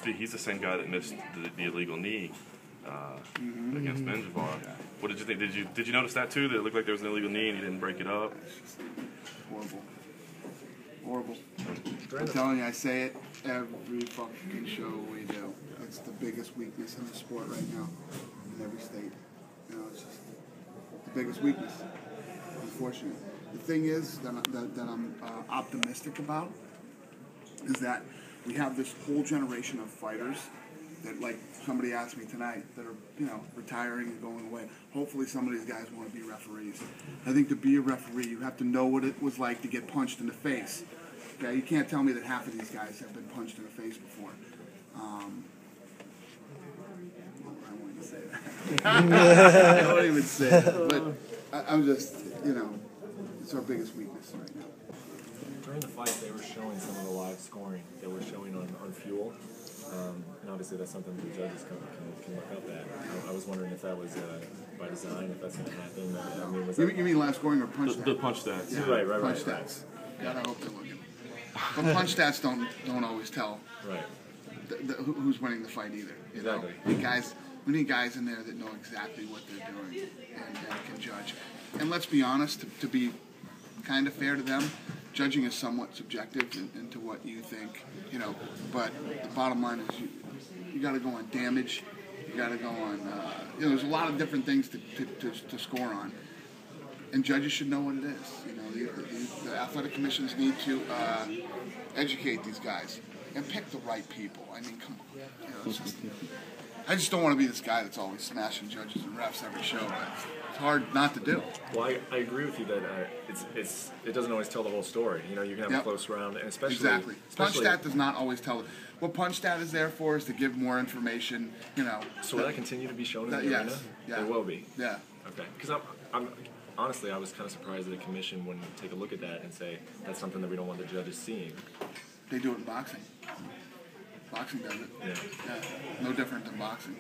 He's the same guy that missed the illegal knee against Menjivar. Yeah. What did you think? Did you notice that too? That it looked like there was an illegal knee and he didn't break it up? It's just horrible. Horrible. I'm telling you, I say it every fucking show we do. It's the biggest weakness in the sport right now, in every state. You know, it's just the biggest weakness. Unfortunate. The thing is that I'm optimistic about is that we have this whole generation of fighters that, like somebody asked me tonight, that are, you know, retiring and going away. Hopefully some of these guys want to be referees. I think to be a referee, you have to know what it was like to get punched in the face. Okay, you can't tell me that half of these guys have been punched in the face before. I won't even say that. I won't even say that. But I'm just, you know, it's our biggest weakness right now. During the fight, they were showing some of the live scoring. They were showing on Fuel. And obviously that's something the judges can look up at. I was wondering if that was by design, if that's going to happen. I mean, was you mean live scoring or punch stats? The punch stats. Yeah, right. Punch stats. God, I hope they're looking. But punch stats don't always tell who's winning the fight either. You know? We need guys in there that know exactly what they're doing and can judge. And let's be honest, to be kind of fair to them, judging is somewhat subjective into what you think, you know. But the bottom line is you got to go on damage. You got to go on. You know, there's a lot of different things to score on, and judges should know what it is. You know, the athletic commissions need to educate these guys and pick the right people. I mean, come on. You know, it's just, I just don't want to be this guy that's always smashing judges and refs every show, but it's hard not to do. Well, I agree with you that it doesn't always tell the whole story. You know, you can have a close round, and especially punch stat does not always tell it. What punch stat is there for is to give more information. You know. So will that continue to be shown in the arena? Yeah. It will be. Yeah. Okay. Because I'm honestly, I was kind of surprised that the commission wouldn't take a look at that and say that's something that we don't want the judges seeing. They do it in boxing. Boxing does it. Yeah. No different than boxing.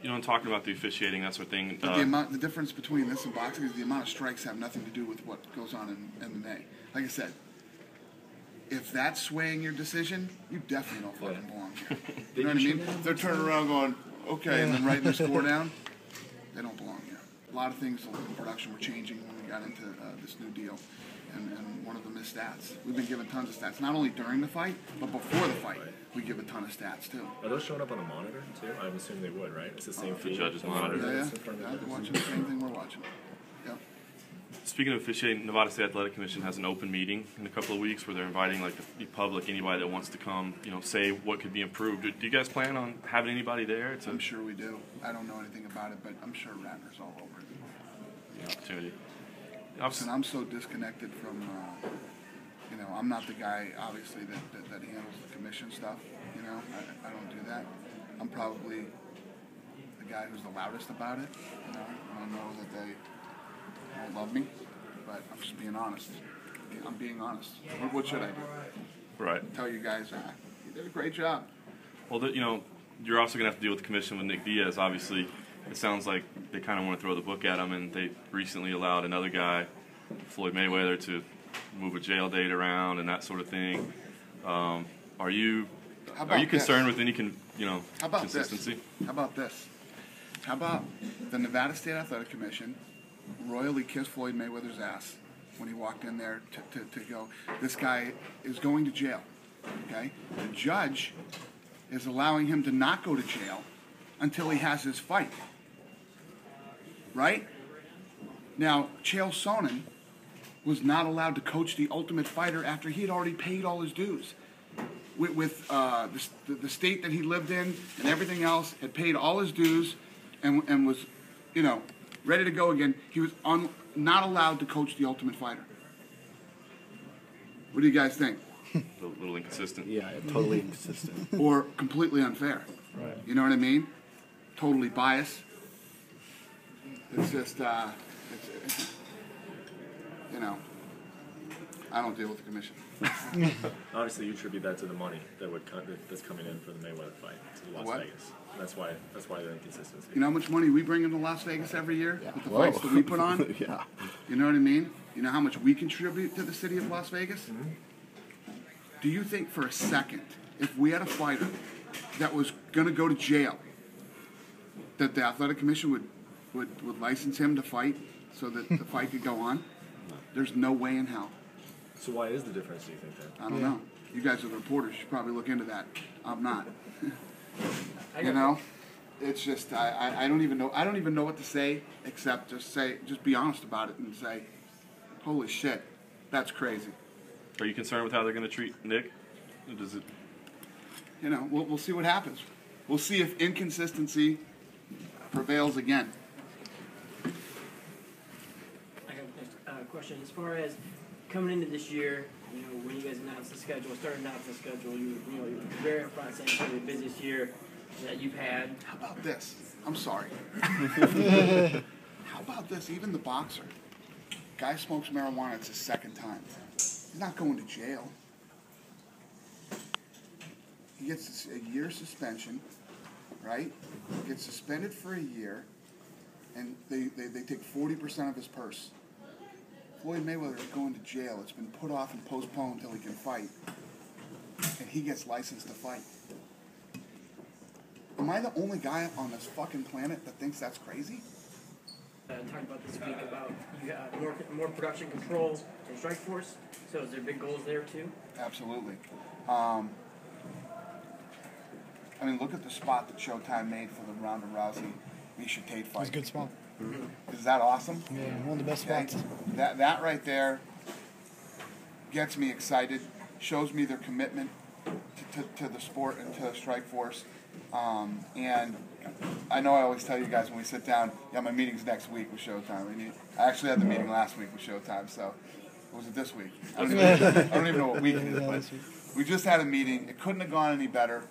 You know, I'm talking about the officiating, that sort of thing. But the difference between this and boxing is the amount of strikes have nothing to do with what goes on in MMA. Like I said, if that's swaying your decision, you definitely don't fucking belong here. You know what I mean? They're turning around going, okay, and then writing the score down. They don't belong here. A lot of things in production were changing when we got into this new deal. And one of them is stats. We've been given tons of stats, not only during the fight, but before the fight. We give a ton of stats, too. Are those showing up on a monitor, too? I'm assuming they would, right? It's the same feed. The judge's monitor. Yeah. They're watching the same thing we're watching. Yep. Speaking of officiating, Nevada State Athletic Commission has an open meeting in a couple of weeks where they're inviting like the public, anybody that wants to come, you know, say what could be improved. Do you guys plan on having anybody there? I'm sure we do. I don't know anything about it, but I'm sure Ratner's all over it. The opportunity. And I'm so disconnected from, you know, I'm not the guy, obviously, that handles the commission stuff. You know, I don't do that. I'm probably the guy who's the loudest about it. You know, I know that they don't love me, but I'm just being honest. I'm being honest. What should I do? Right. Tell you guys, you did a great job. Well, you know, you're also going to have to deal with the commission with Nick Diaz, obviously. It sounds like they kind of want to throw the book at him, and they recently allowed another guy, Floyd Mayweather, to move a jail date around and that sort of thing. Are you concerned with any consistency? How about this? How about the Nevada State Athletic Commission royally kissed Floyd Mayweather's ass when he walked in there to go, this guy is going to jail, okay? The judge is allowing him to not go to jail until he has his fight. Right? Now, Chael Sonnen was not allowed to coach the Ultimate Fighter after he had already paid all his dues. With the state that he lived in and everything else, had paid all his dues and was, you know, ready to go again. He was not allowed to coach the Ultimate Fighter. What do you guys think? A little inconsistent. Yeah, totally inconsistent. Or completely unfair. Right. You know what I mean? Totally biased. It's just, you know, I don't deal with the commission. Obviously, you attribute that to the money that's coming in for the Mayweather fight to Las Vegas. That's why they're inconsistency. You know how much money we bring into Las Vegas every year with the fights that we put on? Yeah. You know what I mean? You know how much we contribute to the city of Las Vegas? Mm-hmm. Do you think for a second, if we had a fighter that was going to go to jail, that the athletic commission would license him to fight so that the fight could go on? There's no way in hell. So why is the difference, do you think, then? I don't know. You guys are the reporters. You should probably look into that. I'm not. You know? It's just, I don't even know. I don't even know what to say except just be honest about it and say, holy shit, that's crazy. Are you concerned with how they're going to treat Nick? Does it? You know, we'll see what happens. We'll see if inconsistency prevails again. I got a question. As far as coming into this year, you know, when you guys announced the schedule, started announcing the schedule, you were very upfront saying it's going to be the busiest year that you've had. How about this? I'm sorry. How about this? Even the boxer. Guy smokes marijuana, it's his second time. He's not going to jail. He gets a year suspension, right? He gets suspended for a year, and they take 40% of his purse. Floyd Mayweather is going to jail. It's been put off and postponed until he can fight. And he gets licensed to fight. Am I the only guy on this fucking planet that thinks that's crazy? Talked about this week about you got more production control in Strikeforce. So is there big goals there too? Absolutely. I mean, look at the spot that Showtime made for the Ronda Rousey Miesha Tate fight. It was a good spot. Is that awesome? Yeah, one of the best spots. That right there gets me excited, shows me their commitment to the sport and to Strikeforce. And I know I always tell you guys when we sit down, yeah, my meeting's next week with Showtime. I actually had the meeting last week with Showtime, so was it this week? I don't even know what week it is, but we just had a meeting. It couldn't have gone any better.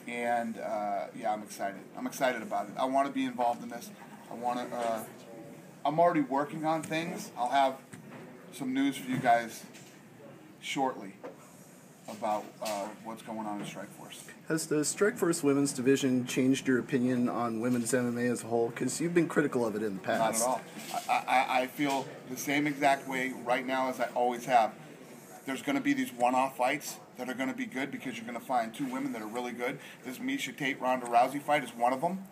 Yeah, I'm excited. I'm excited about it. I want to be involved in this. I'm already working on things. I'll have some news for you guys shortly about what's going on in Strikeforce. Has the Strikeforce women's division changed your opinion on women's MMA as a whole? Because you've been critical of it in the past. Not at all. I feel the same exact way right now as I always have. There's going to be these one-off fights that are going to be good because you're going to find two women that are really good. This Miesha Tate Ronda Rousey fight is one of them.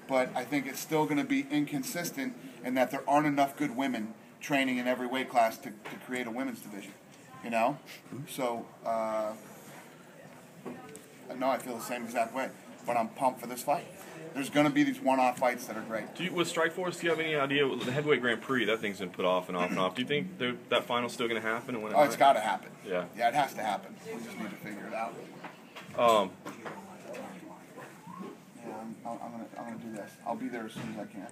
But I think it's still going to be inconsistent in that there aren't enough good women training in every weight class to create a women's division. You know? So, no, I feel the same exact way. But I'm pumped for this fight. There's going to be these one-off fights that are great. With Strikeforce, do you have any idea? The Heavyweight Grand Prix, that thing's been put off and off and off. Do you think that final's still going to happen? And It's got to happen. Yeah. Yeah, it has to happen. We just need to figure it out. I'm gonna do this. I'll be there as soon as I can.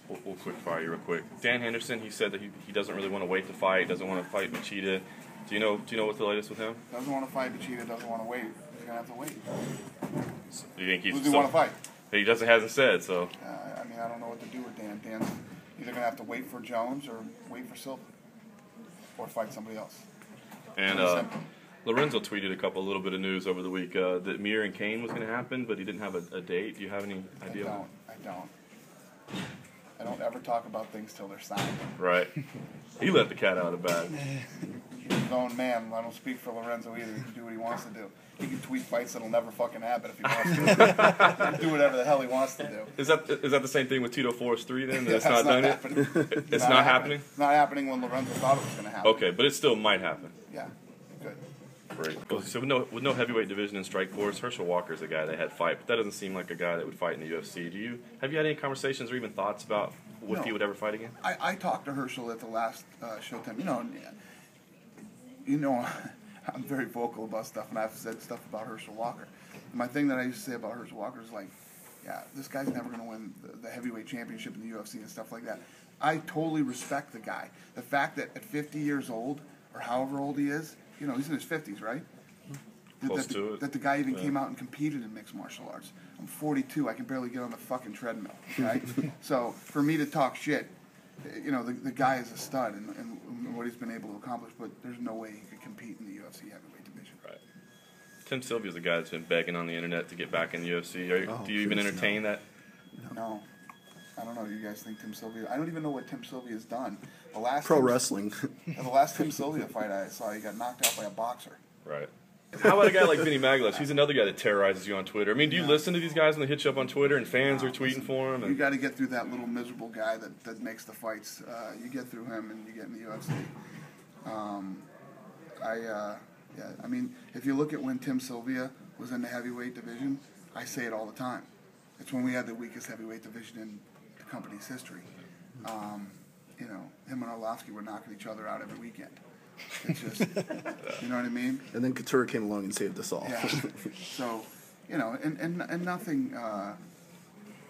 We'll quick fire you real quick. Dan Henderson, he said that he doesn't really want to wait to fight. Doesn't want to fight Machida. Do you know what's the latest with him? Doesn't want to fight Machida. Doesn't want to wait. He's gonna have to wait. So you think he's? Who does he want to fight? He hasn't said so. I mean, I don't know what to do with Dan. Dan's either gonna have to wait for Jones or wait for Silva, or fight somebody else. And Lorenzo tweeted a little bit of news over the week that Mir and Kane was going to happen, but he didn't have a date. Do you have any idea? I don't ever talk about things till they're signed. Right. He let the cat out of the bag. He's his own man. I don't speak for Lorenzo either. He can do what he wants to do. He can tweet fights that'll never fucking happen if he wants to. He can do whatever the hell he wants to do. Is that the same thing with Tito Force 3 then? That it's That's not done happening. yet? It's not happening? It's not happening when Lorenzo thought it was going to happen. Okay, but it still might happen. Yeah, good. Great. So with no heavyweight division in Strikeforce, Herschel Walker's the guy that had fight, but that doesn't seem like a guy that would fight in the UFC. Have you had any conversations or even thoughts about if he would ever fight again? I talked to Herschel at the last Showtime. You know, I'm very vocal about stuff, and I've said stuff about Herschel Walker. My thing that I used to say about Herschel Walker is like, yeah, this guy's never going to win the heavyweight championship in the UFC and stuff like that. I totally respect the guy. The fact that at 50 years old, or however old he is, he's in his 50s, right? Close to it. That the guy even came out and competed in mixed martial arts. I'm 42. I can barely get on the fucking treadmill, right? So for me to talk shit, the guy is a stud and what he's been able to accomplish, but there's no way he could compete in the UFC heavyweight division. Right. Tim Sylvia's a guy that's been begging on the internet to get back in the UFC. Do you even entertain that? No. I don't know. Do you guys think Tim Sylvia? I don't even know what Tim Sylvia's done. The last Pro wrestling. The last Tim Sylvia fight I saw, he got knocked out by a boxer. Right. How about a guy like Vinny Magalhaes? He's another guy that terrorizes you on Twitter. I mean, do you listen to these guys when they hit you up on Twitter and fans are tweeting for him? You got to get through that little miserable guy that makes the fights. You get through him and you get in the UFC. I mean, if you look at when Tim Sylvia was in the heavyweight division, I say it all the time. It's when we had the weakest heavyweight division in the company's history. You know, him and Arlovsky were knocking each other out every weekend. It's just, you know what I mean? And then Couture came along and saved us all. Yeah. So, you know, and nothing. I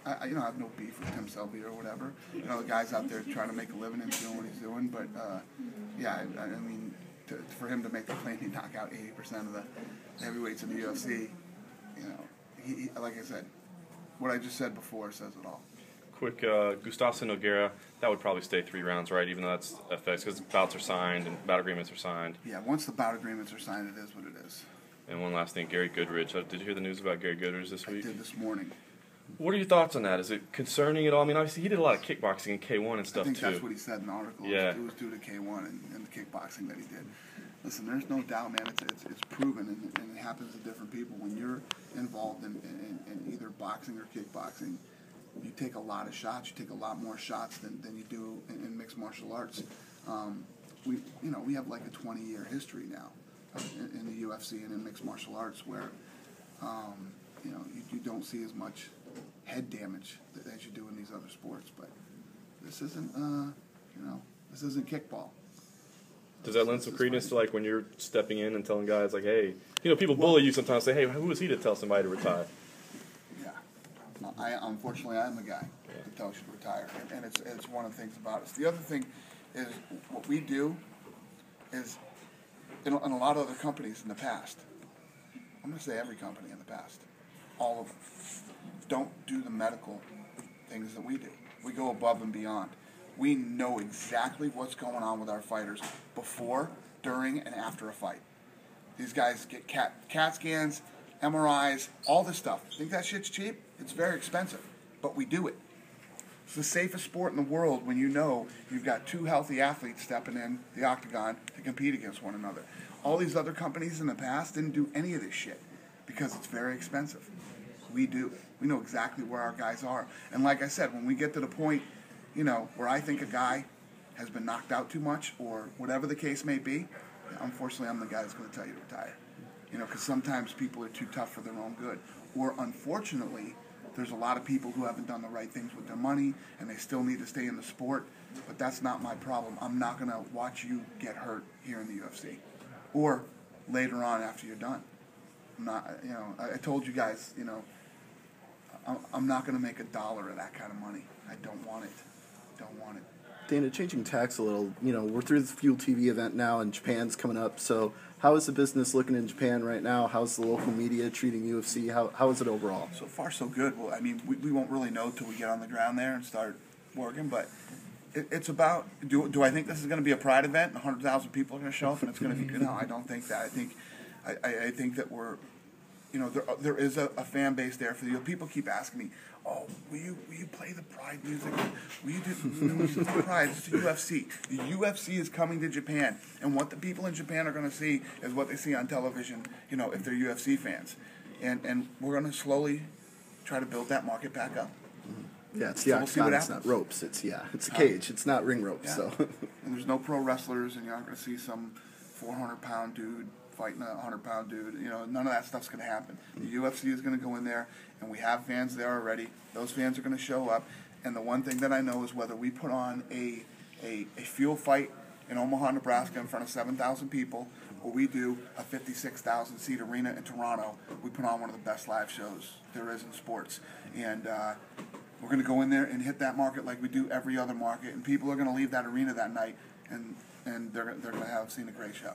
have no beef with Tim Sylvia or whatever. You know, the guy's out there trying to make a living and doing what he's doing. But yeah, I mean, for him to make the claim he knock out 80% of the heavyweights in the UFC, you know, he like I said, what I just said before says it all. Quick, Gustavo Nogueira, that would probably stay 3 rounds, right? Even though that's FX, because bouts are signed and bout agreements are signed. Yeah, once the bout agreements are signed, it is what it is. And one last thing, Gary Goodridge. Did you hear the news about Gary Goodridge this week? I did this morning. What are your thoughts on that? Is it concerning at all? I mean, obviously he did a lot of kickboxing in K1 and stuff, I think too. that's what he said in the article. Yeah. It was due to K1 and the kickboxing that he did. Listen, there's no doubt, man. It's proven, and it happens to different people. When you're involved in either boxing or kickboxing, you take a lot of shots. You take a lot more shots than you do in mixed martial arts. We have like a 20-year history now in the UFC and in mixed martial arts where you don't see as much head damage as you do in these other sports. But this isn't this isn't kickball. Does that lend some credence to, like, when you're stepping in and telling guys, like, hey, you know, people bully you sometimes, say, hey, who is he to tell somebody to retire? Yeah. Unfortunately, I'm the guy that tells you to retire. And it's one of the things about us. The other thing is what we do is, in a lot of other companies in the past, I'm going to say every company in the past, all of them, don't do the medical things that we do. We go above and beyond. We know exactly what's going on with our fighters before, during, and after a fight. These guys get CAT scans, MRIs, all this stuff. Think that shit's cheap? It's very expensive, but we do it. It's the safest sport in the world when you know you've got 2 healthy athletes stepping in the octagon to compete against one another. All these other companies in the past didn't do any of this shit because it's very expensive. We do. We know exactly where our guys are. And like I said, when we get to the point, you know, where I think a guy has been knocked out too much or whatever the case may be, unfortunately, I'm the guy that's going to tell you to retire. You know, because sometimes people are too tough for their own good. Or unfortunately, there's a lot of people who haven't done the right things with their money and they still need to stay in the sport. But that's not my problem. I'm not going to watch you get hurt here in the UFC or later on after you're done. I'm not, you know, I told you guys, you know, I'm not going to make $1 of that kind of money. I don't want it. Don't want it. Dana, changing tacks a little, you know, we're through the Fuel TV event now and Japan's coming up, so how is the business looking in Japan right now? How's the local media treating UFC? How is it overall? So far, so good. Well, I mean, we won't really know till we get on the ground there and start working, but it's about, do I think this is going to be a pride event and 100,000 people are going to show up and it's going to be, no, I don't think that. I think that we're, you know, there is a fan base there for you. People keep asking me, oh, will you play the Pride music? Will you do it's not Pride? It's the UFC. The UFC is coming to Japan, and what the people in Japan are going to see is what they see on television. You know, if they're UFC fans, and we're going to slowly try to build that market back up. Yeah, it's the octagon. It's not ropes. It's a cage. It's not ring ropes. Yeah. So. And there's no pro wrestlers, and you're not going to see some 400-pound dude fighting a 100-pound dude. You know, none of that stuff's going to happen. The UFC is going to go in there, and we have fans there already. Those fans are going to show up, and the one thing that I know is whether we put on a fuel fight in Omaha, Nebraska in front of 7,000 people, or we do a 56,000-seat arena in Toronto, we put on one of the best live shows there is in sports. And we're going to go in there and hit that market like we do every other market, and people are going to leave that arena that night, and they're going to have seen a great show.